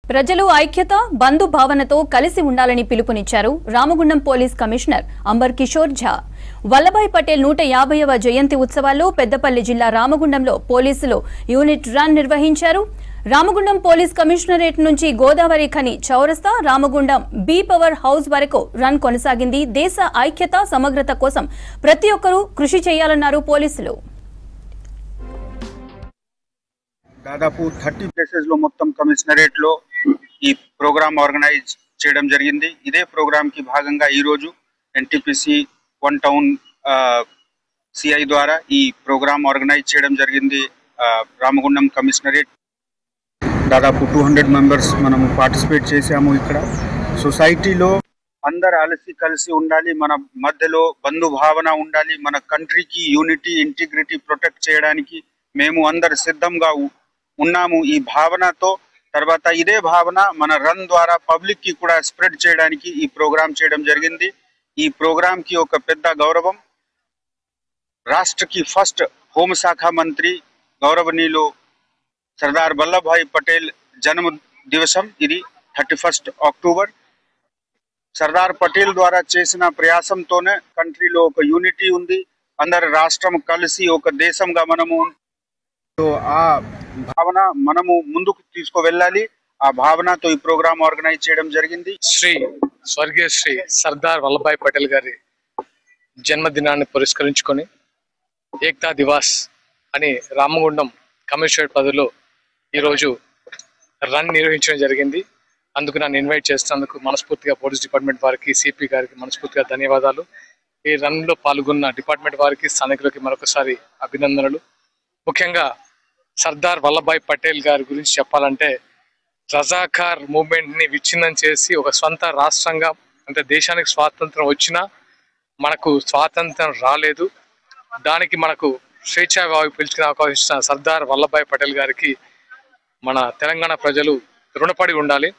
ప్రజలు ఐక్యత బంధు భావనతో కలిసి ఉండాలని పిలుపునిచ్చారు రామగుండం పోలీస్ కమిషనర్ అంబర్ కిషోర్ ఝా. వల్లభాయ్ పటేల్ 150వ జయంతి ఉత్సవాల్లో పెద్దపల్లి జిల్లా రామగుండంలో పోలీసులు యూనిట్ రన్ నిర్వహించారు. రామగుండం పోలీస్ కమిషనరేట్ నుంచి గోదావరి ఖని చౌరస్తా రామగుండం బి పవర్ హౌస్ వరకు రన్ కొనసాగింది. దేశ ఐక్యత సమగ్రత కోసం ప్రతి ఒక్కరూ కృషి చేయాలన్నారు పోలీసులు. దాదాపు 30 ప్లేసెస్ లో మొత్తం కమిషనరేట్ లో ఈ ప్రోగ్రామ్ ఆర్గనైజ్ చేయడం జరిగింది. ఇదే ప్రోగ్రామ్ కి భాగంగా ఈ రోజు ఎన్టీపీసీ 1 టౌన్ సిఐ ద్వారా ఈ ప్రోగ్రామ్ ఆర్గనైజ్ చేయడం జరిగింది. రామగుండం కమిషనరేట్ దాదాపు 200 మెంబర్స్ మనము పార్టిసిపేట్ చేసాము. ఇక్కడ సొసైటీలో అందరు కలిసి ఉండాలి, మన మధ్యలో బంధు భావన ఉండాలి, మన కంట్రీకి యూనిటీ ఇంటిగ్రిటీ ప్రొటెక్ట్ చేయడానికి మేము అందరు సిద్ధంగా ఉన్నాము. ఈ భావనతో తర్వాత ఇదే భావన మన రన్ ద్వారా పబ్లిక్ కి కూడా స్ప్రెడ్ చేయడానికి ఈ ప్రోగ్రామ్ చేయడం జరిగింది. ఈ ప్రోగ్రామ్ కి ఒక పెద్ద గౌరవం రాష్ట్రకి ఫస్ట్ హోంశాఖ మంత్రి గౌరవనీయులు సర్దార్ వల్లభాయ్ పటేల్ జన్మ దివసం. ఇది 31 అక్టోబర్. సర్దార్ పటేల్ ద్వారా చేసిన ప్రయాసంతోనే కంట్రీలో ఒక యూనిటీ ఉంది. అందరు రాష్ట్రం కలిసి ఒక దేశంగా మనము ఆ భావన మనము ముందుకు తీసుకువెళ్ళాలి. ఆ భావనతో ఈ ప్రోగ్రామ్ ఆర్గనైజ్ చేయడం జరిగింది. స్వర్గీయ శ్రీ సర్దార్ వల్లభాయ్ పటేల్ గారి జన్మదినాన్ని పురస్కరించుకొని ఏక్తా దివాస్ అని రామగుండం కమిషనరేట్ పరిధిలో ఈరోజు రన్ నిర్వహించడం జరిగింది. అందుకు నన్ను ఇన్వైట్ చేసినందుకు మనస్ఫూర్తిగా పోలీస్ డిపార్ట్మెంట్ వారికి, సిపి గారికి మనస్ఫూర్తిగా ధన్యవాదాలు. ఈ రన్ లో పాల్గొన్న డిపార్ట్మెంట్ వారికి, స్థానికులకి మరొకసారి అభినందనలు. ముఖ్యంగా సర్దార్ వల్లభాయ్ పటేల్ గారి గురించి చెప్పాలంటే రజాకార్ మూవ్మెంట్ ని విచ్ఛిన్నం చేసి ఒక స్వంత రాష్ట్రంగా, అంటే దేశానికి స్వాతంత్రం వచ్చినా మనకు స్వాతంత్రం రాలేదు. దానికి మనకు స్వేచ్ఛావాయు పిలుచుకునే అవకాశం ఇచ్చిన సర్దార్ వల్లభాయ్ పటేల్ గారికి మన తెలంగాణ ప్రజలు రుణపడి ఉండాలి.